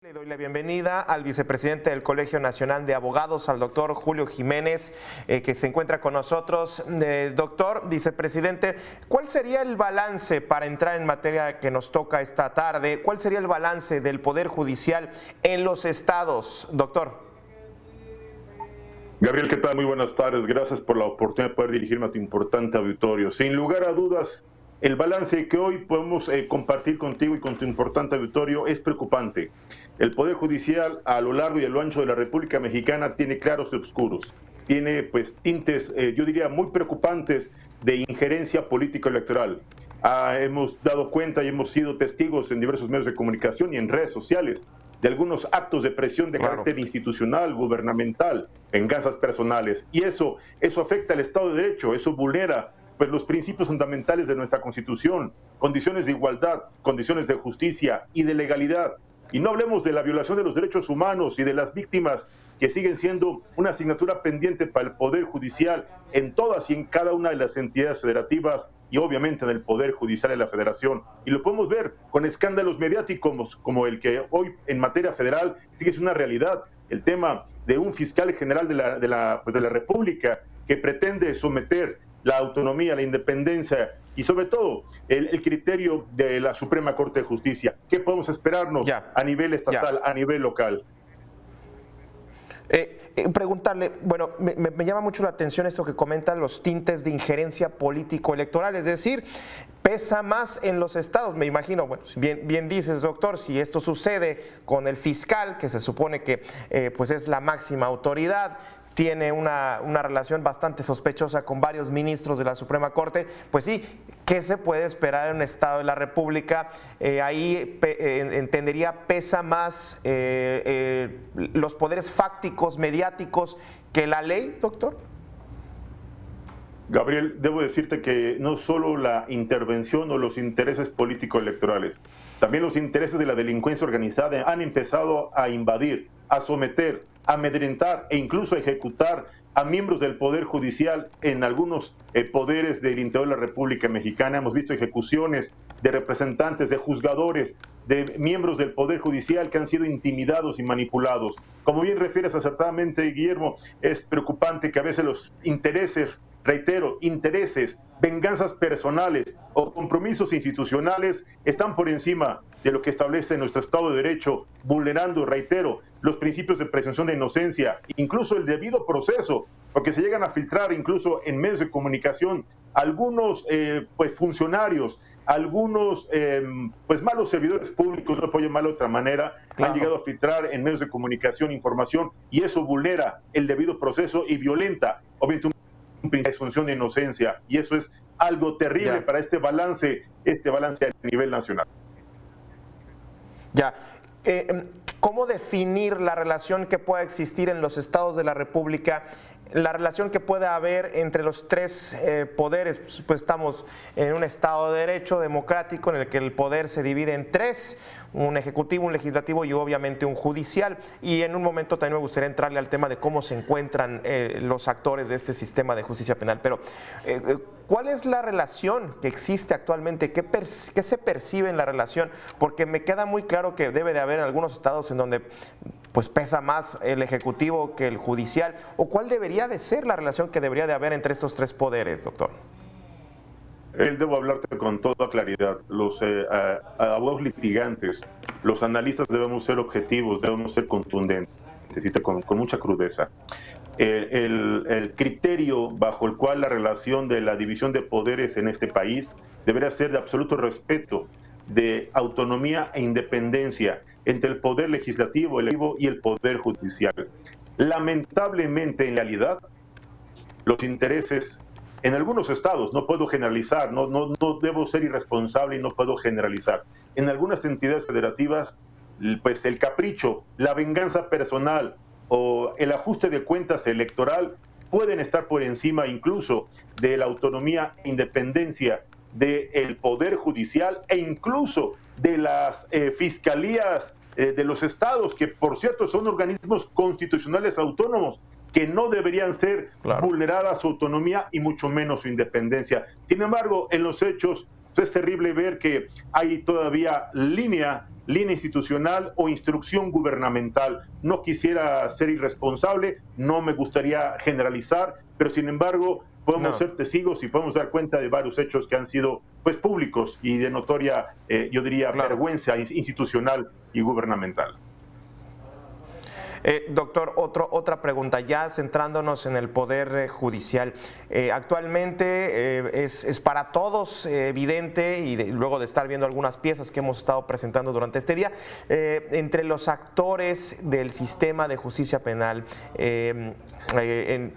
Le doy la bienvenida al vicepresidente del Colegio Nacional de Abogados, al doctor Julio Jiménez, que se encuentra con nosotros. Doctor, vicepresidente, ¿cuál sería el balance para entrar en materia que nos toca esta tarde? ¿Cuál sería el balance del Poder Judicial en los estados, doctor? Gabriel, ¿qué tal? Muy buenas tardes. Gracias por la oportunidad de poder dirigirme a tu importante auditorio. Sin lugar a dudas, el balance que hoy podemos compartir contigo y con tu importante auditorio es preocupante. El Poder Judicial a lo largo y a lo ancho de la República Mexicana tiene claros y oscuros. Tiene tintes, yo diría, muy preocupantes de injerencia político-electoral. Hemos dado cuenta y hemos sido testigos en diversos medios de comunicación y en redes sociales de algunos actos de presión de carácter institucional, gubernamental, venganzas personales. Y eso afecta al Estado de Derecho, eso vulnera los principios fundamentales de nuestra Constitución, condiciones de igualdad, condiciones de justicia y de legalidad. Y no hablemos de la violación de los derechos humanos y de las víctimas que siguen siendo una asignatura pendiente para el Poder Judicial en todas y en cada una de las entidades federativas y obviamente en el Poder Judicial de la Federación. Y lo podemos ver con escándalos mediáticos como el que hoy en materia federal sigue siendo una realidad, el tema de un fiscal general de la República que pretende someter la autonomía, la independencia y sobre todo el criterio de la Suprema Corte de Justicia. ¿Qué podemos esperarnos a nivel estatal, a nivel local? Preguntarle, bueno, me llama mucho la atención esto que comentan los tintes de injerencia político-electoral, es decir, pesa más en los estados, me imagino, bueno, bien dices, doctor, si esto sucede con el fiscal, que se supone que pues es la máxima autoridad, tiene una relación bastante sospechosa con varios ministros de la Suprema Corte, pues sí, ¿qué se puede esperar en un Estado de la República? Ahí entendería pesa más los poderes fácticos, mediáticos, que la ley, doctor. Gabriel, debo decirte que no solo la intervención o los intereses político-electorales, también los intereses de la delincuencia organizada han empezado a invadir, a someter, a amedrentar e incluso a ejecutar a miembros del Poder Judicial en algunos poderes del interior de la República Mexicana. Hemos visto ejecuciones de representantes, de juzgadores, de miembros del Poder Judicial que han sido intimidados y manipulados. Como bien refieres acertadamente, Guillermo, es preocupante que a veces los intereses, reitero, intereses, venganzas personales o compromisos institucionales están por encima de lo que establece nuestro Estado de Derecho, vulnerando, reitero, los principios de presunción de inocencia, incluso el debido proceso, porque se llegan a filtrar incluso en medios de comunicación algunos funcionarios, algunos malos servidores públicos, no puedo llamarlo de otra manera, han llegado a filtrar en medios de comunicación información y eso vulnera el debido proceso y violenta, obviamente, un principio de presunción de inocencia, y eso es algo terrible para este balance a nivel nacional. ¿Cómo definir la relación que pueda existir en los estados de la República, la relación que pueda haber entre los tres poderes? Pues estamos en un Estado de Derecho democrático en el que el poder se divide en tres, un ejecutivo, un legislativo y obviamente un judicial. Y en un momento también me gustaría entrarle al tema de cómo se encuentran los actores de este sistema de justicia penal. Pero, ¿cuál es la relación que existe actualmente? ¿Qué se percibe en la relación? Porque me queda muy claro que debe de haber algunos estados en donde pues pesa más el ejecutivo que el judicial. ¿O cuál debería de ser la relación que debería de haber entre estos tres poderes, doctor? Debo hablarte con toda claridad. Los abogados litigantes, los analistas debemos ser objetivos, debemos ser contundentes y con mucha crudeza. El criterio bajo el cual la relación de la división de poderes en este país debería ser de absoluto respeto, de autonomía e independencia entre el poder legislativo, el ejecutivo y el poder judicial. Lamentablemente, en realidad, los intereses en algunos estados, no puedo generalizar, no debo ser irresponsable y no puedo generalizar. En algunas entidades federativas, pues el capricho, la venganza personal o el ajuste de cuentas electoral pueden estar por encima incluso de la autonomía e independencia del Poder Judicial e incluso de las fiscalías de los estados, que por cierto son organismos constitucionales autónomos, que no deberían ser vulnerada su autonomía y mucho menos su independencia. Sin embargo, en los hechos es terrible ver que hay todavía línea línea institucional o instrucción gubernamental. No quisiera ser irresponsable, no me gustaría generalizar, pero sin embargo podemos ser testigos y podemos dar cuenta de varios hechos que han sido pues públicos y de notoria, yo diría, vergüenza institucional y gubernamental. Doctor, otra pregunta, ya centrándonos en el Poder Judicial. Actualmente es para todos evidente, y luego de estar viendo algunas piezas que hemos estado presentando durante este día, entre los actores del sistema de justicia penal,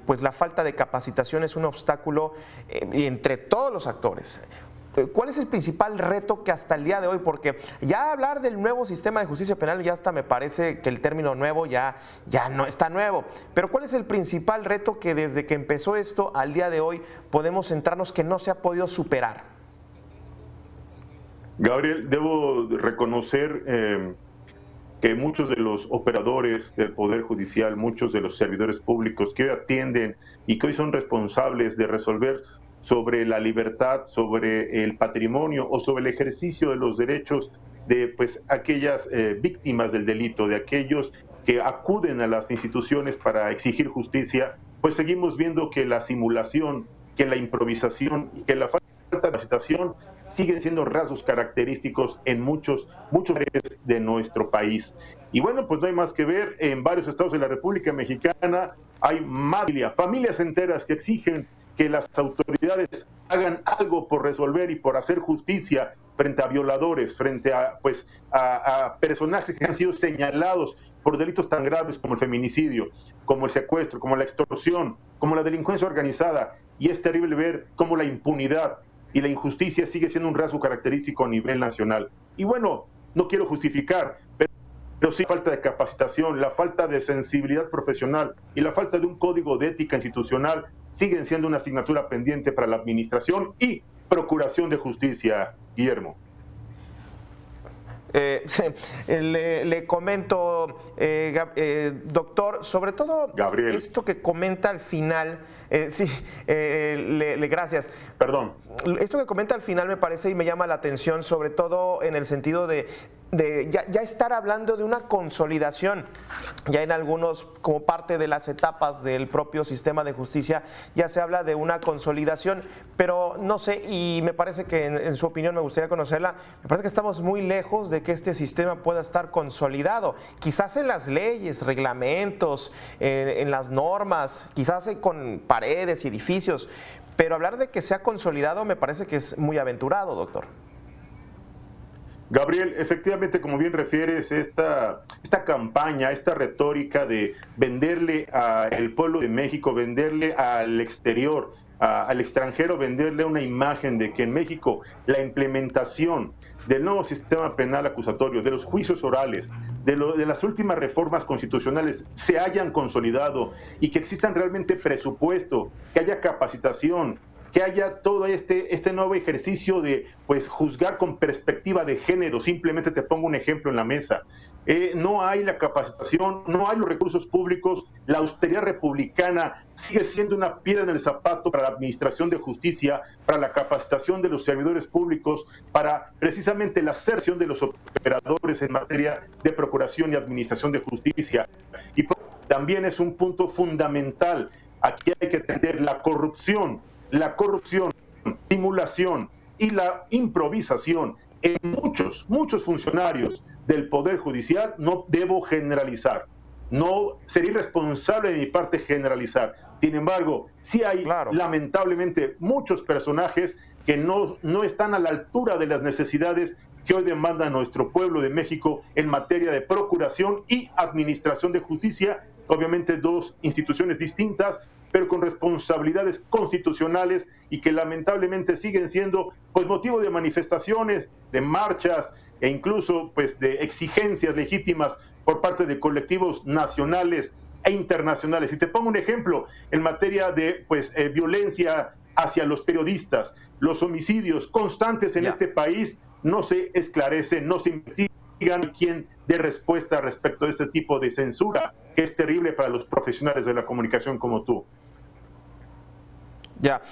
pues la falta de capacitación es un obstáculo entre todos los actores. ¿Cuál es el principal reto que hasta el día de hoy? Porque ya hablar del nuevo sistema de justicia penal, ya hasta me parece que el término nuevo ya no está nuevo. Pero ¿cuál es el principal reto que desde que empezó esto al día de hoy podemos centrarnos que no se ha podido superar? Gabriel, debo reconocer que muchos de los operadores del Poder Judicial, muchos de los servidores públicos que hoy atienden y que hoy son responsables de resolver sobre la libertad, sobre el patrimonio o sobre el ejercicio de los derechos de pues aquellas víctimas del delito, de aquellos que acuden a las instituciones para exigir justicia, pues seguimos viendo que la simulación, que la improvisación y que la falta de capacitación siguen siendo rasgos característicos en muchos áreas de nuestro país. Y bueno, pues no hay más que ver, en varios estados de la República Mexicana hay familias enteras que exigen que las autoridades hagan algo por resolver y por hacer justicia frente a violadores, frente a personajes que han sido señalados por delitos tan graves como el feminicidio, como el secuestro, como la extorsión, como la delincuencia organizada. Y es terrible ver cómo la impunidad y la injusticia sigue siendo un rasgo característico a nivel nacional. Y bueno, no quiero justificar, pero sí la falta de capacitación, la falta de sensibilidad profesional y la falta de un código de ética institucional siguen siendo una asignatura pendiente para la administración y procuración de justicia, Guillermo. Le comento, doctor, sobre todo Gabriel. Esto que comenta al final, gracias. Perdón. Esto que comenta al final me parece y me llama la atención, sobre todo en el sentido de ya estar hablando de una consolidación, ya en algunos, como parte de las etapas del propio sistema de justicia, ya se habla de una consolidación, pero no sé, y me parece que en su opinión me gustaría conocerla, me parece que estamos muy lejos de que este sistema pueda estar consolidado, quizás en las leyes, reglamentos, en las normas, quizás con paredes y edificios, pero hablar de que sea consolidado me parece que es muy aventurado, doctor. Gabriel, efectivamente, como bien refieres, esta campaña, esta retórica de venderle al pueblo de México, venderle al exterior, al extranjero, venderle una imagen de que en México la implementación del nuevo sistema penal acusatorio, de los juicios orales, de las últimas reformas constitucionales se hayan consolidado y que existan realmente presupuesto, que haya capacitación, que haya todo este nuevo ejercicio de pues juzgar con perspectiva de género. Simplemente te pongo un ejemplo en la mesa. No hay la capacitación, no hay los recursos públicos, la austeridad republicana sigue siendo una piedra en el zapato para la administración de justicia, para la capacitación de los servidores públicos, para precisamente la aserción de los operadores en materia de procuración y administración de justicia. Y también es un punto fundamental, aquí hay que entender la corrupción, simulación y la improvisación en muchos funcionarios del Poder Judicial. No debo generalizar, no sería irresponsable de mi parte generalizar. Sin embargo, sí hay lamentablemente muchos personajes que no están a la altura de las necesidades que hoy demanda nuestro pueblo de México en materia de procuración y administración de justicia. Obviamente dos instituciones distintas, pero con responsabilidades constitucionales y que lamentablemente siguen siendo pues motivo de manifestaciones, de marchas e incluso pues de exigencias legítimas por parte de colectivos nacionales e internacionales. Y te pongo un ejemplo en materia de violencia hacia los periodistas, los homicidios constantes en este país no se esclarecen, no se investigan, quién dé respuesta respecto de este tipo de censura que es terrible para los profesionales de la comunicación como tú. Ya,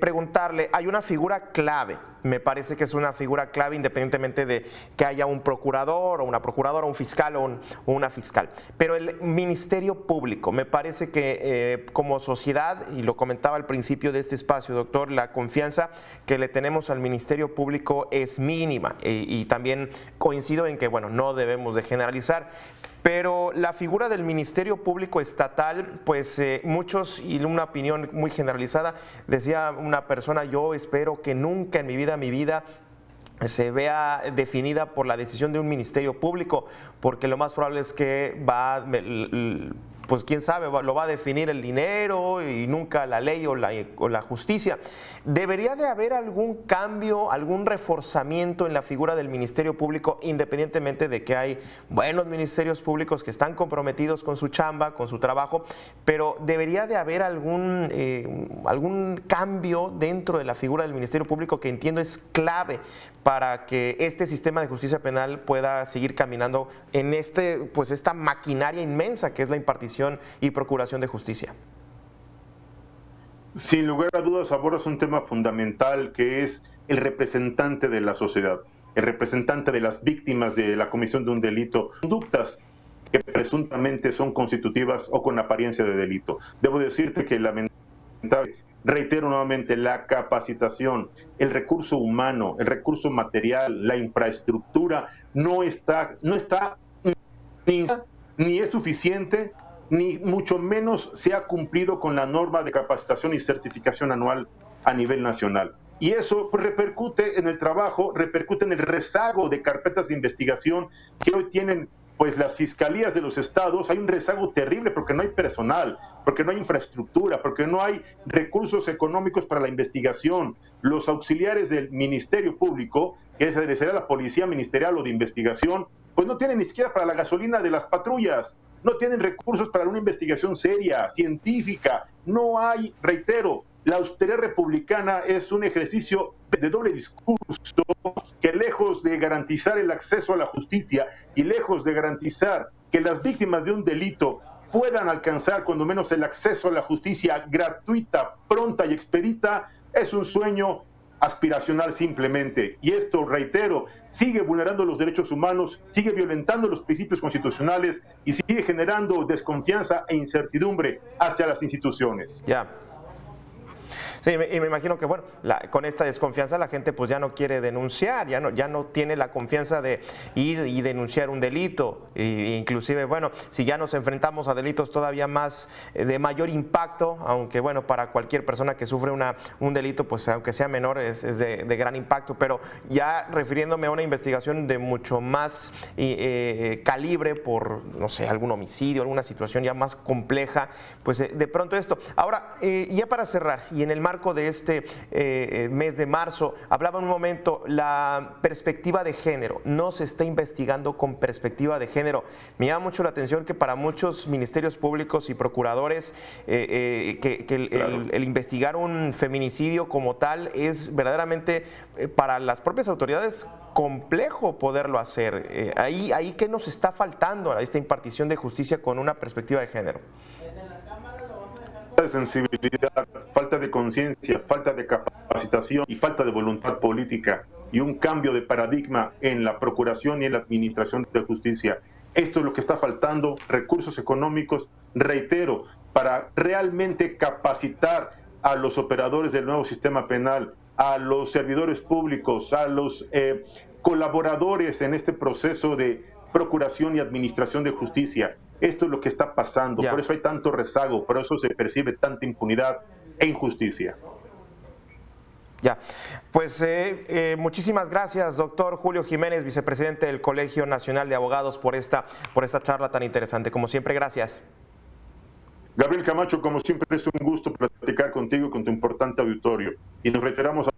preguntarle, hay una figura clave, me parece que es una figura clave independientemente de que haya un procurador o una procuradora, un fiscal o una fiscal, pero el Ministerio Público, me parece que como sociedad, y lo comentaba al principio de este espacio, doctor, la confianza que le tenemos al Ministerio Público es mínima y también coincido en que, bueno, no debemos de generalizar. Pero la figura del Ministerio Público Estatal, pues muchos, y una opinión muy generalizada, decía una persona, yo espero que nunca en mi vida se vea definida por la decisión de un Ministerio Público, porque lo más probable es que pues quién sabe, lo va a definir el dinero y nunca la ley o la justicia. ¿Debería de haber algún cambio, algún reforzamiento en la figura del Ministerio Público, independientemente de que hay buenos ministerios públicos que están comprometidos con su chamba, con su trabajo, pero debería de haber algún cambio dentro de la figura del Ministerio Público, que entiendo es clave para que este sistema de justicia penal pueda seguir caminando en esta maquinaria inmensa que es la impartición y procuración de justicia? Sin lugar a dudas, abordas un tema fundamental que es el representante de la sociedad, el representante de las víctimas de la comisión de un delito, conductas que presuntamente son constitutivas o con apariencia de delito. Debo decirte que lamentablemente, reitero nuevamente, la capacitación, el recurso humano, el recurso material, la infraestructura no está ni es suficiente, ni mucho menos se ha cumplido con la norma de capacitación y certificación anual a nivel nacional. Y eso pues, repercute en el trabajo, repercute en el rezago de carpetas de investigación que hoy tienen pues las fiscalías de los estados. Hay un rezago terrible porque no hay personal, porque no hay infraestructura, porque no hay recursos económicos para la investigación. Los auxiliares del Ministerio Público, que sería la policía ministerial o de investigación, pues no tienen ni siquiera para la gasolina de las patrullas, no tienen recursos para una investigación seria, científica, no hay, reitero, la austeridad republicana es un ejercicio de doble discurso que lejos de garantizar el acceso a la justicia y lejos de garantizar que las víctimas de un delito puedan alcanzar cuando menos el acceso a la justicia gratuita, pronta y expedita, es un sueño aspiracional simplemente. Y esto, reitero, sigue vulnerando los derechos humanos, sigue violentando los principios constitucionales y sigue generando desconfianza e incertidumbre hacia las instituciones. Ya. Sí, y me imagino que, bueno, con esta desconfianza la gente pues ya no quiere denunciar, ya no tiene la confianza de ir y denunciar un delito, inclusive, bueno, si ya nos enfrentamos a delitos todavía más de mayor impacto, aunque, bueno, para cualquier persona que sufre un delito, pues aunque sea menor, es de gran impacto, pero ya refiriéndome a una investigación de mucho más calibre por, no sé, algún homicidio, alguna situación ya más compleja, pues de pronto esto. Ahora, ya para cerrar, y en el marco de este mes de marzo, hablaba en un momento la perspectiva de género, no se está investigando con perspectiva de género. Me llama mucho la atención que para muchos ministerios públicos y procuradores el investigar un feminicidio como tal es verdaderamente para las propias autoridades complejo poderlo hacer. Ahí ¿qué nos está faltando a esta impartición de justicia con una perspectiva de género? De sensibilidad, falta de conciencia, falta de capacitación y falta de voluntad política y un cambio de paradigma en la procuración y en la administración de justicia. Esto es lo que está faltando, recursos económicos, reitero, para realmente capacitar a los operadores del nuevo sistema penal, a los servidores públicos, a los colaboradores en este proceso de procuración y administración de justicia. Esto es lo que está pasando, por eso hay tanto rezago, por eso se percibe tanta impunidad e injusticia. Ya, pues muchísimas gracias, doctor Julio Jiménez, vicepresidente del Colegio Nacional de Abogados, por esta charla tan interesante. Como siempre, gracias. Gabriel Camacho, como siempre es un gusto platicar contigo y con tu importante auditorio. Y nos reiteramos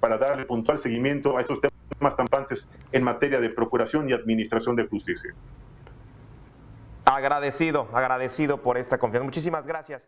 para darle puntual seguimiento a estos temas tampantes en materia de procuración y administración de justicia. Agradecido por esta confianza. Muchísimas gracias.